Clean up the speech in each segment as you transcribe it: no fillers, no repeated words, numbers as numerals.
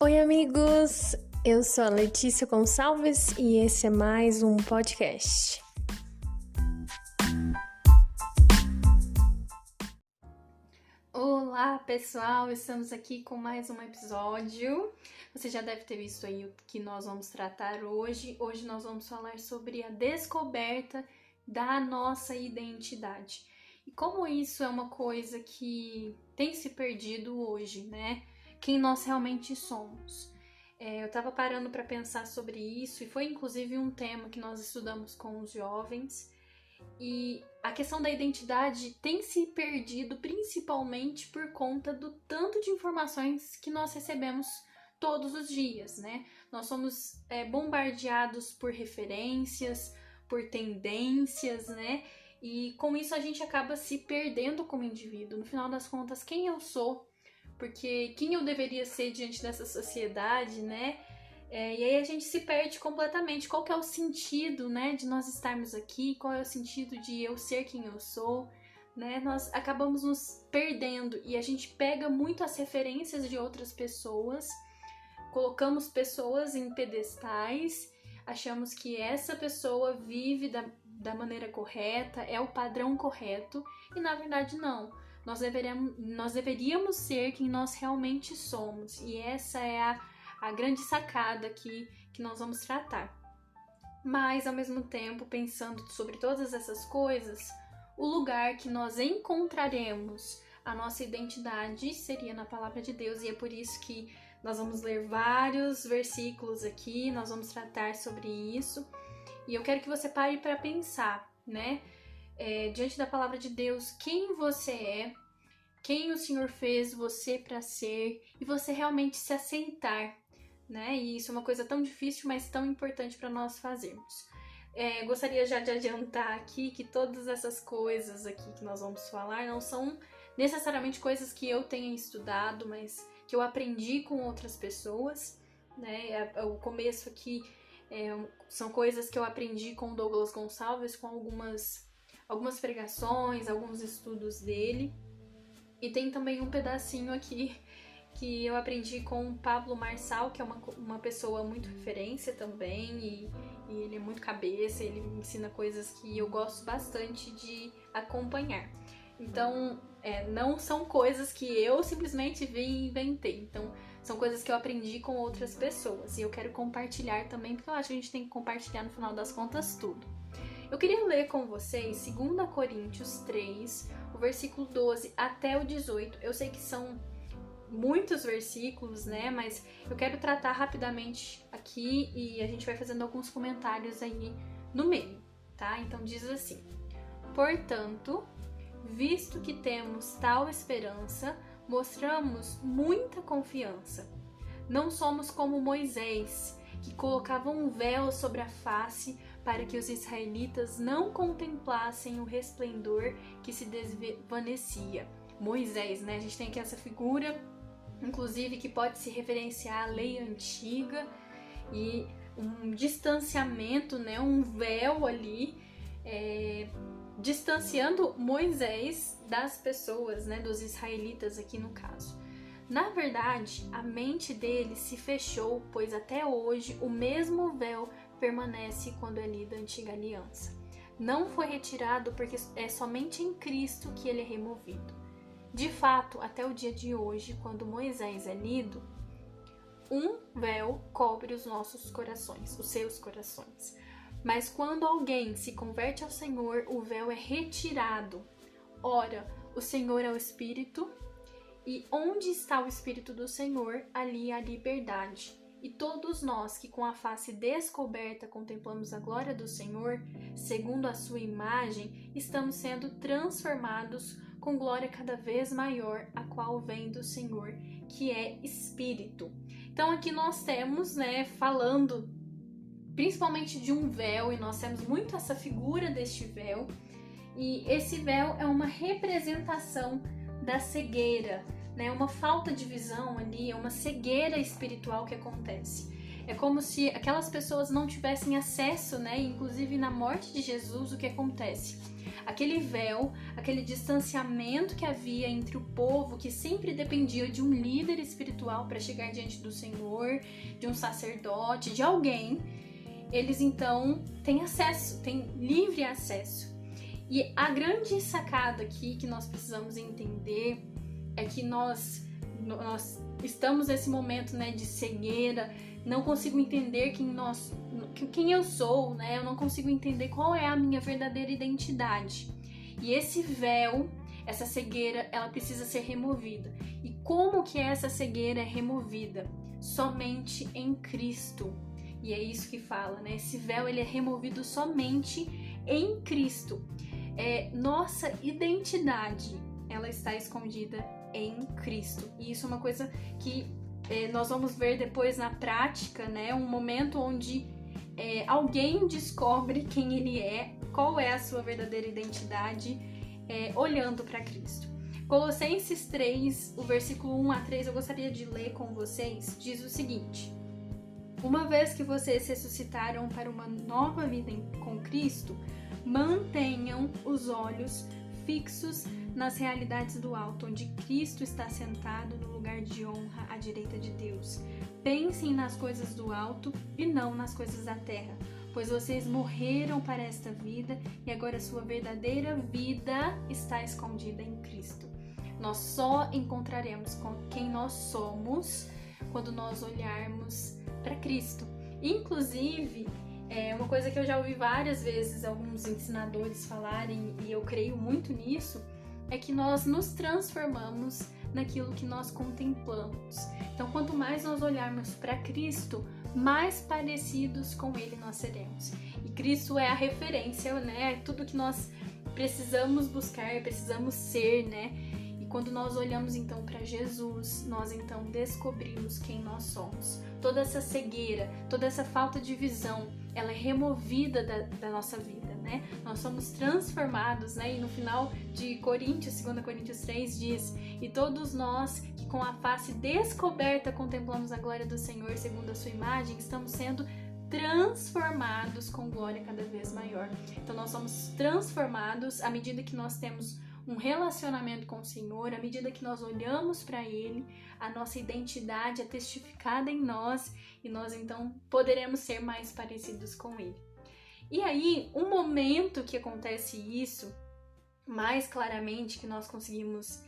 Oi, amigos! Eu sou a Letícia Gonçalves e esse é mais um podcast. Olá, pessoal! Estamos aqui com mais um episódio. Você já deve ter visto aí o que nós vamos tratar hoje. Hoje nós vamos falar sobre a descoberta da nossa identidade. E como isso é uma coisa que tem se perdido hoje, né? Quem nós realmente somos. Eu estava parando para pensar sobre isso e foi inclusive um tema que nós estudamos com os jovens. E a questão da identidade tem se perdido principalmente por conta do tanto de informações que nós recebemos todos os dias, né? Nós somos bombardeados por referências, por tendências, né? E com isso a gente acaba se perdendo como indivíduo. No final das contas, quem eu sou? Porque quem eu deveria ser diante dessa sociedade, né? E aí a gente se perde completamente. Qual que é o sentido, né, de nós estarmos aqui? Qual é o sentido de eu ser quem eu sou? Né? Nós acabamos nos perdendo e a gente pega muito as referências de outras pessoas, colocamos pessoas em pedestais, achamos que essa pessoa vive da maneira correta, é o padrão correto, e na verdade não. Nós deveríamos ser quem nós realmente somos, e essa é a grande sacada aqui que nós vamos tratar. Mas, ao mesmo tempo, pensando sobre todas essas coisas, o lugar que nós encontraremos a nossa identidade seria na Palavra de Deus, e é por isso que nós vamos ler vários versículos aqui, nós vamos tratar sobre isso, e eu quero que você pare para pensar, né? Diante da Palavra de Deus, quem você é, quem o Senhor fez você para ser, e você realmente se aceitar, né? E isso é uma coisa tão difícil, mas tão importante para nós fazermos. Gostaria já de adiantar aqui que todas essas coisas aqui que nós vamos falar não são necessariamente coisas que eu tenha estudado, mas que eu aprendi com outras pessoas, né? O começo aqui são coisas que eu aprendi com o Douglas Gonçalves, com algumas pregações, alguns estudos dele. E tem também um pedacinho aqui que eu aprendi com o Pablo Marçal, que é uma pessoa muito referência também, e ele é muito cabeça, ele me ensina coisas que eu gosto bastante de acompanhar. Então, não são coisas que eu simplesmente vi e inventei. Então, são coisas que eu aprendi com outras pessoas. E eu quero compartilhar também, porque eu acho que a gente tem que compartilhar no final das contas tudo. Eu queria ler com vocês 2 Coríntios 3, o versículo 12 até o 18. Eu sei que são muitos versículos, né? Mas eu quero tratar rapidamente aqui e a gente vai fazendo alguns comentários aí no meio, tá? Então diz assim: portanto, visto que temos tal esperança, mostramos muita confiança. Não somos como Moisés, que colocava um véu sobre a face para que os israelitas não contemplassem o resplendor que se desvanecia. Moisés, né? A gente tem aqui essa figura, inclusive, que pode se referenciar à lei antiga e um distanciamento, né? Um véu ali, distanciando Moisés das pessoas, né? Dos israelitas aqui no caso. Na verdade, a mente dele se fechou, pois até hoje o mesmo véu permanece quando é lida a antiga aliança. Não foi retirado porque é somente em Cristo que ele é removido. De fato, até o dia de hoje, quando Moisés é lido, um véu cobre os nossos corações, os seus corações. Mas quando alguém se converte ao Senhor, o véu é retirado. Ora, o Senhor é o Espírito, e onde está o Espírito do Senhor, ali há liberdade. E todos nós que com a face descoberta contemplamos a glória do Senhor, segundo a sua imagem, estamos sendo transformados com glória cada vez maior, a qual vem do Senhor, que é Espírito. Então aqui nós temos, né, falando principalmente de um véu, e nós temos muito essa figura deste véu, e esse véu é uma representação da cegueira, né? Uma falta de visão ali, é uma cegueira espiritual que acontece. É como se aquelas pessoas não tivessem acesso, né? Inclusive na morte de Jesus, o que acontece? Aquele véu, aquele distanciamento que havia entre o povo, que sempre dependia de um líder espiritual para chegar diante do Senhor, de um sacerdote, de alguém, eles então têm acesso, têm livre acesso. E a grande sacada aqui que nós precisamos entender é que nós estamos nesse momento, né, de cegueira, não consigo entender quem eu sou, né? Eu não consigo entender qual é a minha verdadeira identidade. E esse véu, essa cegueira, ela precisa ser removida. E como que essa cegueira é removida? Somente em Cristo. E é isso que fala, né? Esse véu, ele é removido somente em Cristo. Nossa identidade, ela está escondida em Cristo. E isso é uma coisa que nós vamos ver depois na prática, né? Um momento onde alguém descobre quem ele é, qual é a sua verdadeira identidade, olhando para Cristo. Colossenses 3, o versículo 1 a 3, eu gostaria de ler com vocês, diz o seguinte: uma vez que vocês ressuscitaram para uma nova vida com Cristo, mantenham os olhos fixos nas realidades do alto, onde Cristo está sentado no lugar de honra à direita de Deus. Pensem nas coisas do alto e não nas coisas da terra, pois vocês morreram para esta vida e agora sua verdadeira vida está escondida em Cristo. Nós só encontraremos com quem nós somos quando nós olharmos para Cristo. Inclusive, uma coisa que eu já ouvi várias vezes alguns ensinadores falarem, e eu creio muito nisso, é que nós nos transformamos naquilo que nós contemplamos. Então, quanto mais nós olharmos para Cristo, mais parecidos com Ele nós seremos. E Cristo é a referência, né? É tudo que nós precisamos buscar, precisamos ser, né? E quando nós olhamos então para Jesus, nós então descobrimos quem nós somos. Toda essa cegueira, toda essa falta de visão, ela é removida da nossa vida, né? Nós somos transformados, né? E no final de Coríntios, 2 Coríntios 3 diz: e todos nós que com a face descoberta contemplamos a glória do Senhor segundo a sua imagem, estamos sendo transformados com glória cada vez maior. Então nós somos transformados à medida que nós temos um relacionamento com o Senhor, à medida que nós olhamos para Ele, a nossa identidade é testificada em nós e nós então poderemos ser mais parecidos com Ele. E aí, um momento que acontece isso, mais claramente, que nós conseguimos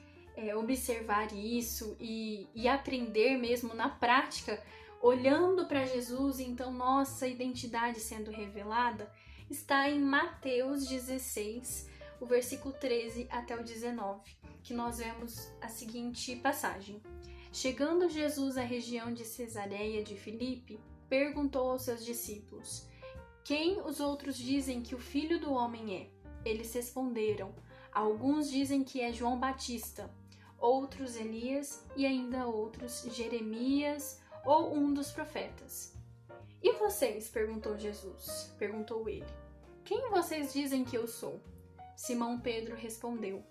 observar isso e aprender mesmo na prática, olhando para Jesus, então nossa identidade sendo revelada, está em Mateus 16, o versículo 13 até o 19, que nós vemos a seguinte passagem. Chegando Jesus à região de Cesareia de Filipe, perguntou aos seus discípulos: quem os outros dizem que o Filho do Homem é? Eles responderam: alguns dizem que é João Batista, outros Elias e ainda outros Jeremias ou um dos profetas. E vocês? Perguntou ele. Quem vocês dizem que eu sou? Simão Pedro respondeu: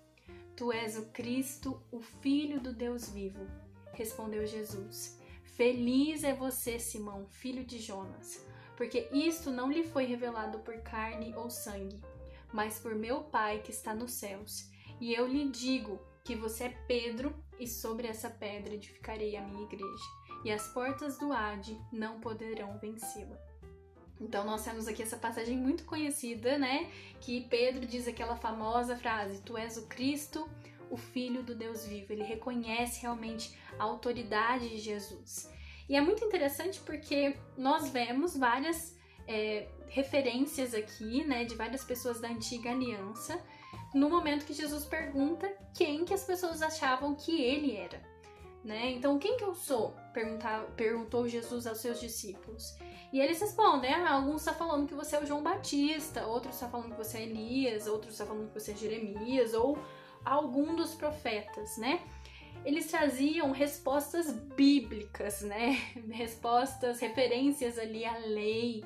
tu és o Cristo, o Filho do Deus vivo. Respondeu Jesus: feliz é você, Simão, filho de Jonas, porque isto não lhe foi revelado por carne ou sangue, mas por meu Pai que está nos céus. E eu lhe digo que você é Pedro, e sobre essa pedra edificarei a minha igreja, e as portas do Hade não poderão vencê-la. Então nós temos aqui essa passagem muito conhecida, né? Que Pedro diz aquela famosa frase: tu és o Cristo, o Filho do Deus vivo. Ele reconhece realmente a autoridade de Jesus. E é muito interessante porque nós vemos várias referências aqui, né? De várias pessoas da antiga aliança, no momento que Jesus pergunta quem que as pessoas achavam que ele era, né? Então, quem que eu sou? Perguntou Jesus aos seus discípulos. E eles respondem: alguns estão falando que você é o João Batista, outros estão falando que você é Elias, outros estão falando que você é Jeremias ou algum dos profetas, né? Eles traziam respostas bíblicas, né? Respostas, referências ali à lei.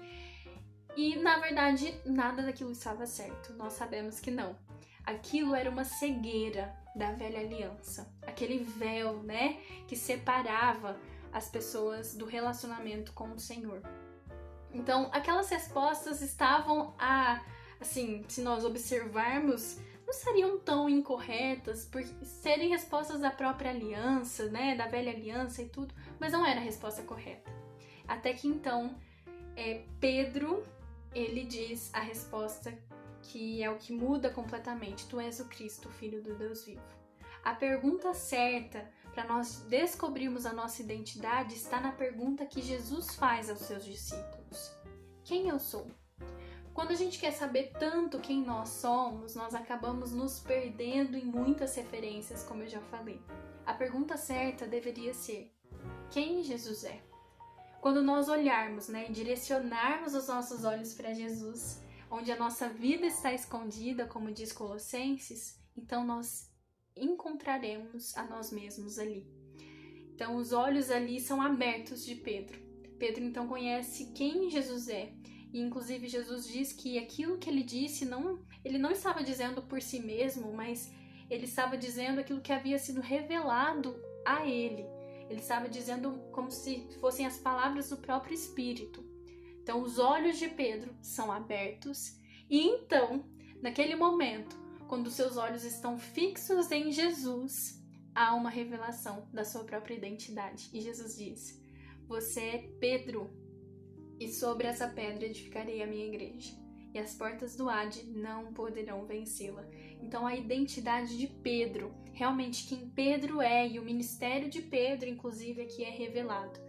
E, na verdade, nada daquilo estava certo. Nós sabemos que não. Aquilo era uma cegueira da velha aliança. Aquele véu, né? Que separava as pessoas do relacionamento com o Senhor. Então, aquelas respostas estavam assim, se nós observarmos, não seriam tão incorretas, por serem respostas da própria aliança, né, da velha aliança e tudo, mas não era a resposta correta. Até que então, Pedro, ele diz a resposta que é o que muda completamente: tu és o Cristo, Filho do Deus vivo. A pergunta certa para nós descobrirmos a nossa identidade está na pergunta que Jesus faz aos seus discípulos: quem eu sou? Quando a gente quer saber tanto quem nós somos, nós acabamos nos perdendo em muitas referências, como eu já falei. A pergunta certa deveria ser: quem Jesus é? Quando nós olharmos, né, e direcionarmos os nossos olhos para Jesus, onde a nossa vida está escondida, como diz Colossenses, então nós encontraremos a nós mesmos ali. Então os olhos ali são abertos de Pedro. Pedro então conhece quem Jesus é. E inclusive Jesus diz que aquilo que ele disse, ele não estava dizendo por si mesmo, mas ele estava dizendo aquilo que havia sido revelado a ele. Ele estava dizendo como se fossem as palavras do próprio Espírito. Então os olhos de Pedro são abertos e então, naquele momento, quando seus olhos estão fixos em Jesus, há uma revelação da sua própria identidade. E Jesus diz: você é Pedro, e sobre essa pedra edificarei a minha igreja, e as portas do Hades não poderão vencê-la. Então a identidade de Pedro, realmente quem Pedro é, e o ministério de Pedro, inclusive, aqui é revelado,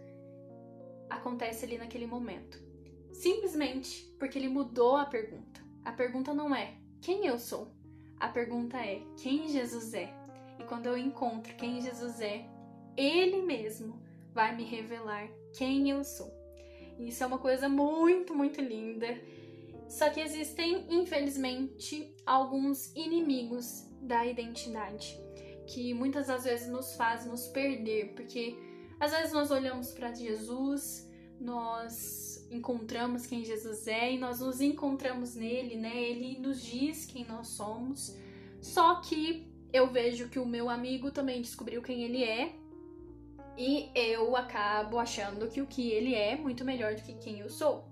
acontece ali naquele momento. Simplesmente porque ele mudou a pergunta. A pergunta não é quem eu sou, a pergunta é quem Jesus é. E quando eu encontro quem Jesus é, ele mesmo vai me revelar quem eu sou. Isso é uma coisa muito, muito linda. Só que existem, infelizmente, alguns inimigos da identidade, que muitas das vezes nos faz nos perder, porque às vezes nós olhamos para Jesus, nós encontramos quem Jesus é e nós nos encontramos nele, né? Ele nos diz quem nós somos, só que eu vejo que o meu amigo também descobriu quem ele é, e eu acabo achando que o que ele é muito melhor do que quem eu sou.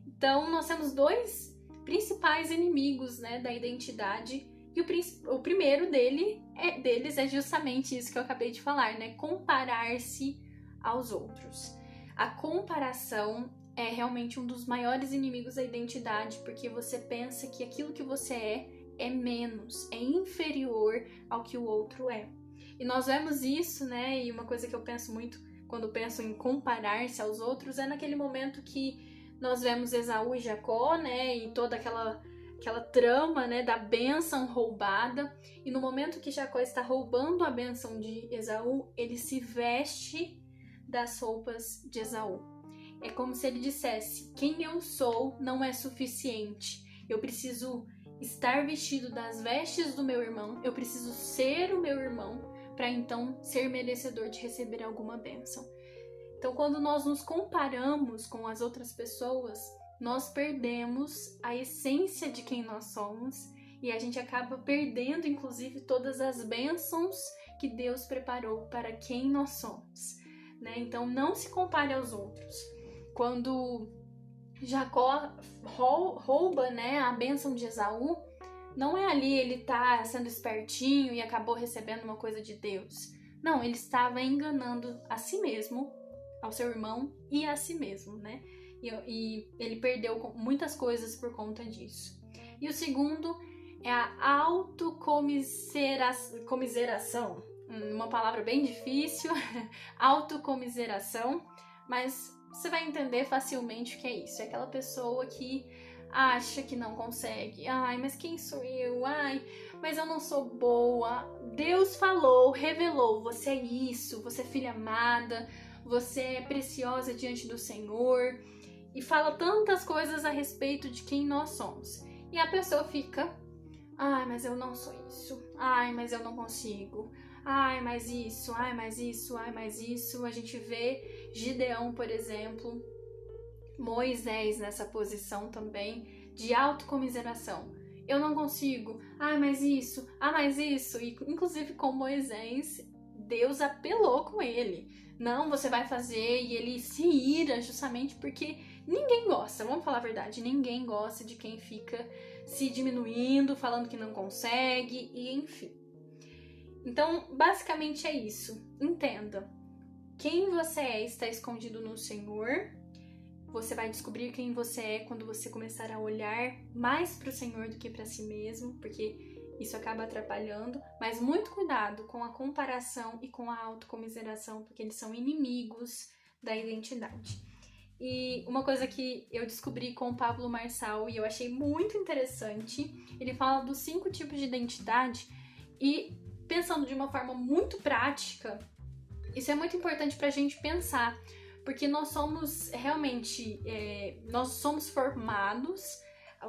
Então, nós temos dois principais inimigos, né, da identidade. E o primeiro deles é justamente isso que eu acabei de falar, né? Comparar-se aos outros. A comparação é realmente um dos maiores inimigos da identidade, porque você pensa que aquilo que você é menos, é inferior ao que o outro é. E nós vemos isso, né? E uma coisa que eu penso muito quando penso em comparar-se aos outros é naquele momento que nós vemos Esaú e Jacó, né? E toda aquela trama, né, da bênção roubada. E no momento que Jacó está roubando a bênção de Esaú, ele se veste das roupas de Esaú. É como se ele dissesse: quem eu sou não é suficiente. Eu preciso estar vestido das vestes do meu irmão. Eu preciso ser o meu irmão para então ser merecedor de receber alguma bênção. Então, quando nós nos comparamos com as outras pessoas, nós perdemos a essência de quem nós somos e a gente acaba perdendo, inclusive, todas as bênçãos que Deus preparou para quem nós somos, né? Então, não se compare aos outros. Quando Jacó rouba, né, a bênção de Esaú, não é ali ele tá sendo espertinho e acabou recebendo uma coisa de Deus. Não, ele estava enganando a si mesmo, ao seu irmão e a si mesmo, né? E ele perdeu muitas coisas por conta disso. E o segundo é a autocomiseração. Uma palavra bem difícil, autocomiseração, mas você vai entender facilmente o que é isso. É aquela pessoa que acha que não consegue. Ai, mas quem sou eu? Ai, mas eu não sou boa. Deus falou, revelou, você é isso, você é filha amada, você é preciosa diante do Senhor. E fala tantas coisas a respeito de quem nós somos. E a pessoa fica: ai, mas eu não sou isso. Ai, mas eu não consigo. Ai, mas isso. Ai, mas isso. Ai, mas isso. A gente vê Gideão, por exemplo, Moisés nessa posição também de autocomiseração. Eu não consigo. Ai, mas isso. Ah, mas isso. E inclusive com Moisés, Deus apelou com ele. Não, você vai fazer, e ele se ira justamente porque ninguém gosta, vamos falar a verdade, ninguém gosta de quem fica se diminuindo, falando que não consegue, e enfim. Então, basicamente é isso. Entenda. Quem você é está escondido no Senhor. Você vai descobrir quem você é quando você começar a olhar mais para o Senhor do que para si mesmo, porque isso acaba atrapalhando. Mas muito cuidado com a comparação e com a autocomiseração, porque eles são inimigos da identidade. E uma coisa que eu descobri com o Pablo Marçal e eu achei muito interessante, ele fala dos 5 tipos de identidade e, pensando de uma forma muito prática, isso é muito importante para a gente pensar, porque nós somos realmente, nós somos formados,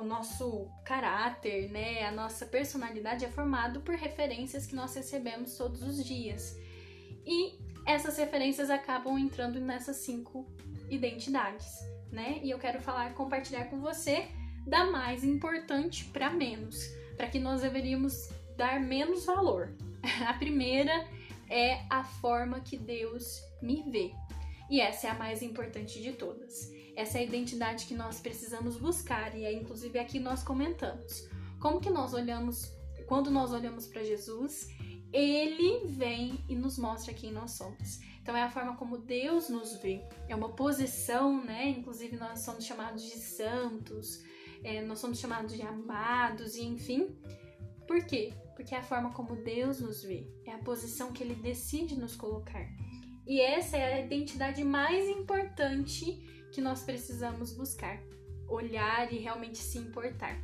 o nosso caráter, né, a nossa personalidade é formado por referências que nós recebemos todos os dias. E essas referências acabam entrando nessas 5 identidades, né? E eu quero compartilhar com você da mais importante para menos, para que nós deveríamos dar menos valor. A primeira é a forma que Deus me vê. E essa é a mais importante de todas. Essa é a identidade que nós precisamos buscar e é inclusive aqui nós comentamos. Como que nós olhamos, quando nós olhamos para Jesus, ele vem e nos mostra quem nós somos. Então é a forma como Deus nos vê. É uma posição, né? Inclusive nós somos chamados de santos, nós somos chamados de amados, e enfim. Por quê? Porque é a forma como Deus nos vê. É a posição que ele decide nos colocar. E essa é a identidade mais importante que nós precisamos buscar. Olhar e realmente se importar.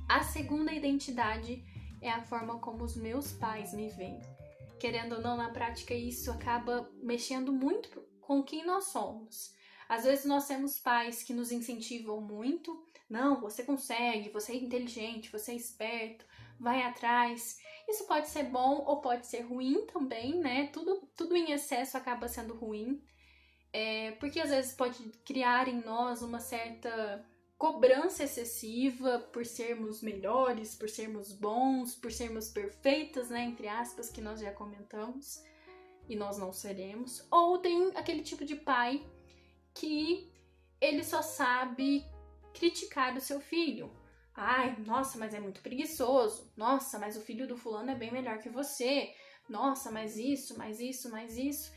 A segunda identidade é a forma como os meus pais me veem. Querendo ou não, na prática isso acaba mexendo muito com quem nós somos. Às vezes nós temos pais que nos incentivam muito. Não, você consegue, você é inteligente, você é esperto, vai atrás. Isso pode ser bom ou pode ser ruim também, né? Tudo em excesso acaba sendo ruim. Porque às vezes pode criar em nós uma certa cobrança excessiva por sermos melhores, por sermos bons, por sermos perfeitas, né? Entre aspas, que nós já comentamos. E nós não seremos. Ou tem aquele tipo de pai que ele só sabe criticar o seu filho. Ai, nossa, mas é muito preguiçoso. Nossa, mas o filho do fulano é bem melhor que você. Nossa, mas isso, mais isso, mais isso.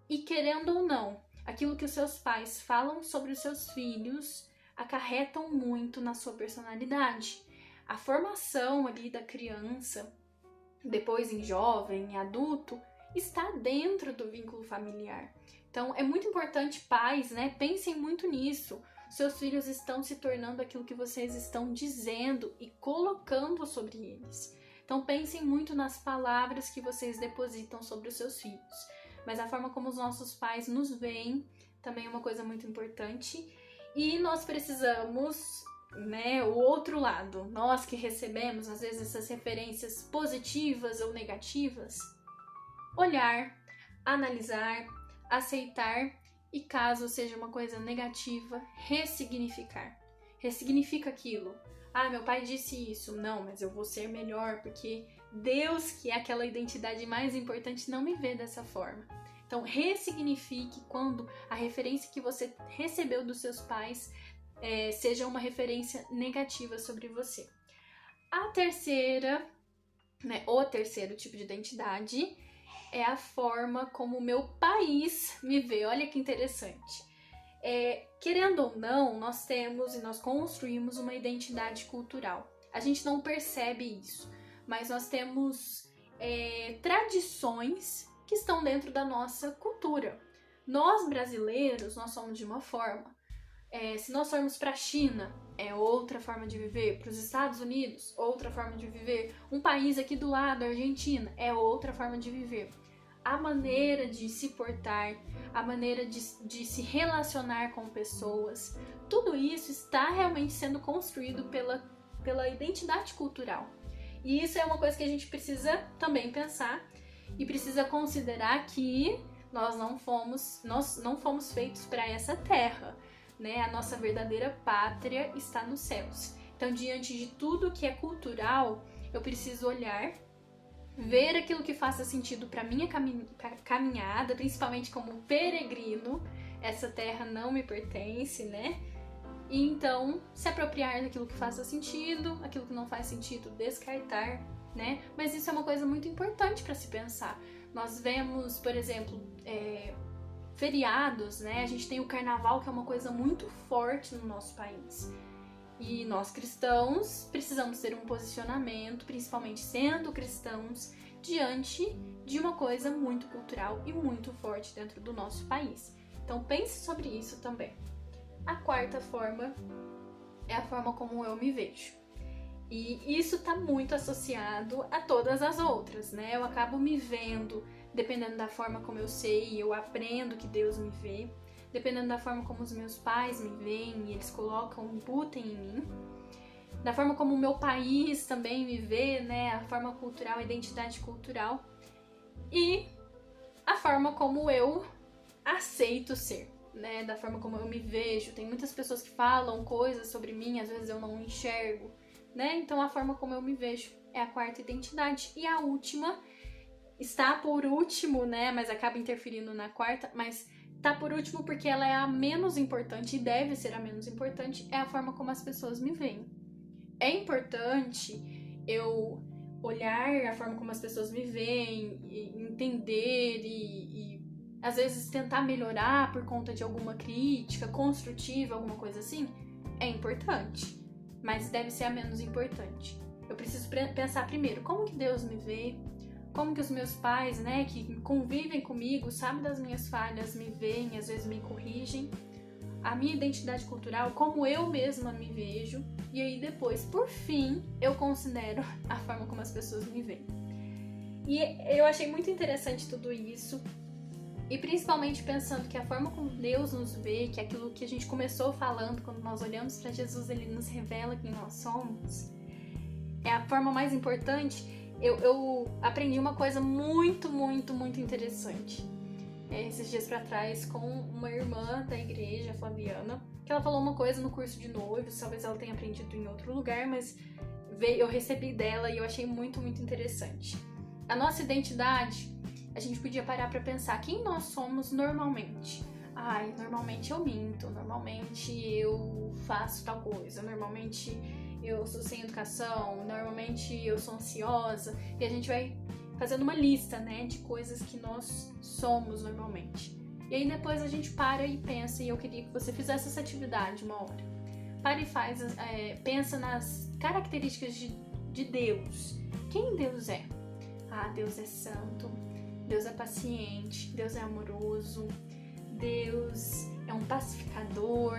E querendo ou não, aquilo que os seus pais falam sobre os seus filhos acarretam muito na sua personalidade. A formação ali da criança, depois em jovem, em adulto, está dentro do vínculo familiar. Então é muito importante, pais, né? Pensem muito nisso. Seus filhos estão se tornando aquilo que vocês estão dizendo e colocando sobre eles. Então pensem muito nas palavras que vocês depositam sobre os seus filhos. Mas a forma como os nossos pais nos veem também é uma coisa muito importante. E nós precisamos, né, o outro lado, nós que recebemos às vezes essas referências positivas ou negativas, olhar, analisar, aceitar e caso seja uma coisa negativa, ressignificar. Ressignifica aquilo. Ah, meu pai disse isso. Não, mas eu vou ser melhor porque Deus, que é aquela identidade mais importante, não me vê dessa forma. Então, ressignifique quando a referência que você recebeu dos seus pais seja uma referência negativa sobre você. A terceira, né, o terceiro tipo de identidade é a forma como o meu país me vê. Olha que interessante. Querendo ou não, nós temos e nós construímos uma identidade cultural. A gente não percebe isso, mas nós temos tradições que estão dentro da nossa cultura. Nós brasileiros, nós somos de uma forma. Se nós formos para a China, é outra forma de viver. Para os Estados Unidos, outra forma de viver. Um país aqui do lado, a Argentina, é outra forma de viver. A maneira de se portar, a maneira de se relacionar com pessoas, tudo isso está realmente sendo construído pela identidade cultural. E isso é uma coisa que a gente precisa também pensar e precisa considerar que nós não fomos feitos para essa terra, né? A nossa verdadeira pátria está nos céus. Então, diante de tudo que é cultural, eu preciso olhar ver aquilo que faça sentido para minha caminhada, principalmente como peregrino. Essa terra não me pertence, né? E então se apropriar daquilo que faça sentido, aquilo que não faz sentido, descartar, né? Mas isso é uma coisa muito importante para se pensar. Nós vemos, por exemplo, feriados, né? A gente tem o carnaval, que é uma coisa muito forte no nosso país. E nós cristãos precisamos ter um posicionamento, principalmente sendo cristãos, diante de uma coisa muito cultural e muito forte dentro do nosso país. Então pense sobre isso também. A quarta forma é a forma como eu me vejo. E isso está muito associado a todas as outras, né? Eu acabo me vendo, dependendo da forma como eu sei, eu aprendo que Deus me vê. Dependendo da forma como os meus pais me veem, eles colocam, imputem em mim. Da forma como o meu país também me vê, né? A forma cultural, a identidade cultural. E a forma como eu aceito ser, né? Da forma como eu me vejo. Tem muitas pessoas que falam coisas sobre mim, às vezes eu não enxergo, né? Então a forma como eu me vejo é a quarta identidade. E a última está por último, né? Mas acaba interferindo na quarta, mas tá por último porque ela é a menos importante e deve ser a menos importante, é a forma como as pessoas me veem. É importante eu olhar a forma como as pessoas me veem, e entender e às vezes tentar melhorar por conta de alguma crítica construtiva, alguma coisa assim. É importante, mas deve ser a menos importante. Eu preciso pensar primeiro, como que Deus me vê? Como que os meus pais, né, que convivem comigo, sabem das minhas falhas, me veem, às vezes me corrigem. A minha identidade cultural, como eu mesma me vejo. E aí depois, por fim, eu considero a forma como as pessoas me veem. E eu achei muito interessante tudo isso. E principalmente pensando que a forma como Deus nos vê, que é aquilo que a gente começou falando, quando nós olhamos para Jesus, ele nos revela quem nós somos. É a forma mais importante. Eu aprendi uma coisa muito, muito, muito interessante esses dias pra trás com uma irmã da igreja, a Flaviana, que ela falou uma coisa no curso de noivos, talvez ela tenha aprendido em outro lugar, mas eu recebi dela e eu achei muito, muito interessante. A nossa identidade, a gente podia parar pra pensar quem nós somos normalmente. Ai, normalmente eu minto, normalmente eu faço tal coisa, normalmente eu sou sem educação, normalmente eu sou ansiosa, e a gente vai fazendo uma lista, né, de coisas que nós somos normalmente. E aí depois a gente para e pensa, e eu queria que você fizesse essa atividade uma hora. Para e pensa nas características de Deus. Quem Deus é? Ah, Deus é santo, Deus é paciente, Deus é amoroso, Deus é um pacificador,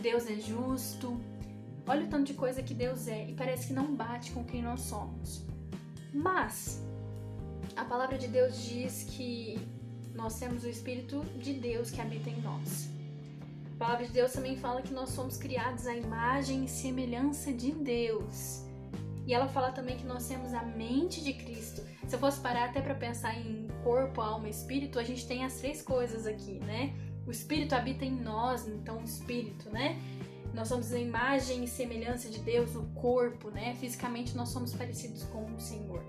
Deus é justo. Olha o tanto de coisa que Deus é e parece que não bate com quem nós somos. Mas a palavra de Deus diz que nós temos o Espírito de Deus que habita em nós. A palavra de Deus também fala que nós somos criados à imagem e semelhança de Deus. E ela fala também que nós temos a mente de Cristo. Se eu fosse parar até para pensar em corpo, alma e espírito, a gente tem as três coisas aqui, né? O Espírito habita em nós, então o Espírito, né? Nós somos a imagem e semelhança de Deus, o corpo, né? Fisicamente nós somos parecidos com o Senhor.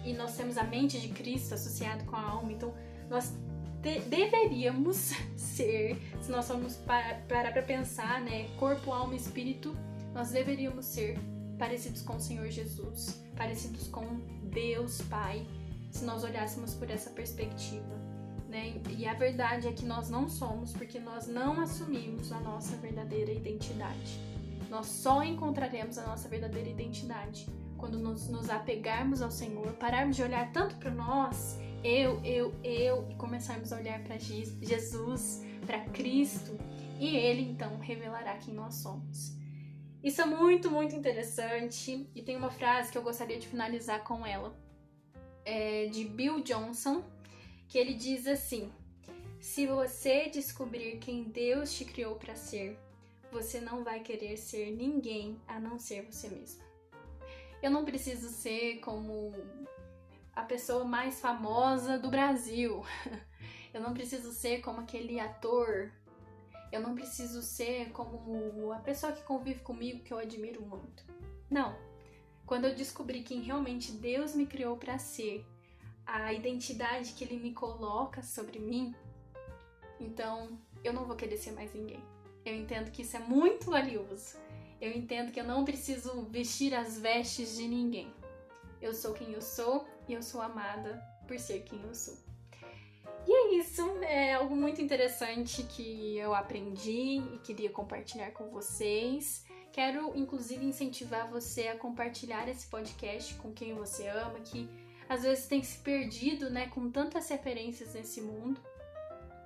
E nós temos a mente de Cristo associada com a alma, então nós deveríamos ser, se nós formos parar para pensar, né? Corpo, alma e espírito, nós deveríamos ser parecidos com o Senhor Jesus, parecidos com Deus Pai, se nós olhássemos por essa perspectiva. Né? E a verdade é que nós não somos porque nós não assumimos a nossa verdadeira identidade. Nós só encontraremos a nossa verdadeira identidade quando nos apegarmos ao Senhor, pararmos de olhar tanto para nós, eu, e começarmos a olhar para Jesus, para Cristo, e Ele então revelará quem nós somos. Isso é muito, muito interessante, e tem uma frase que eu gostaria de finalizar com ela, de Bill Johnson, que ele diz assim: se você descobrir quem Deus te criou para ser, você não vai querer ser ninguém a não ser você mesmo. Eu não preciso ser como a pessoa mais famosa do Brasil. Eu não preciso ser como aquele ator. Eu não preciso ser como a pessoa que convive comigo, que eu admiro muito. Não. quando eu descobri quem realmente Deus me criou para ser, a identidade que Ele me coloca sobre mim, então eu não vou querer ser mais ninguém. Eu entendo que isso é muito valioso. Eu entendo que eu não preciso vestir as vestes de ninguém. Eu sou quem eu sou e eu sou amada por ser quem eu sou. E é isso, é algo muito interessante que eu aprendi e queria compartilhar com vocês. Quero, inclusive, incentivar você a compartilhar esse podcast com quem você ama, que às vezes tem se perdido, né, com tantas referências nesse mundo.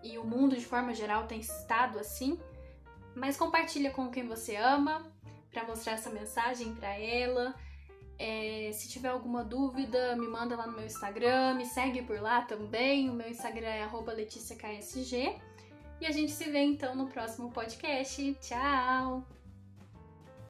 E o mundo, de forma geral, tem estado assim. Mas compartilha com quem você ama, para mostrar essa mensagem para ela. Se tiver alguma dúvida, me manda lá no meu Instagram, me segue por lá também. O meu Instagram é @LeticiaKSG. E a gente se vê então no próximo podcast. Tchau!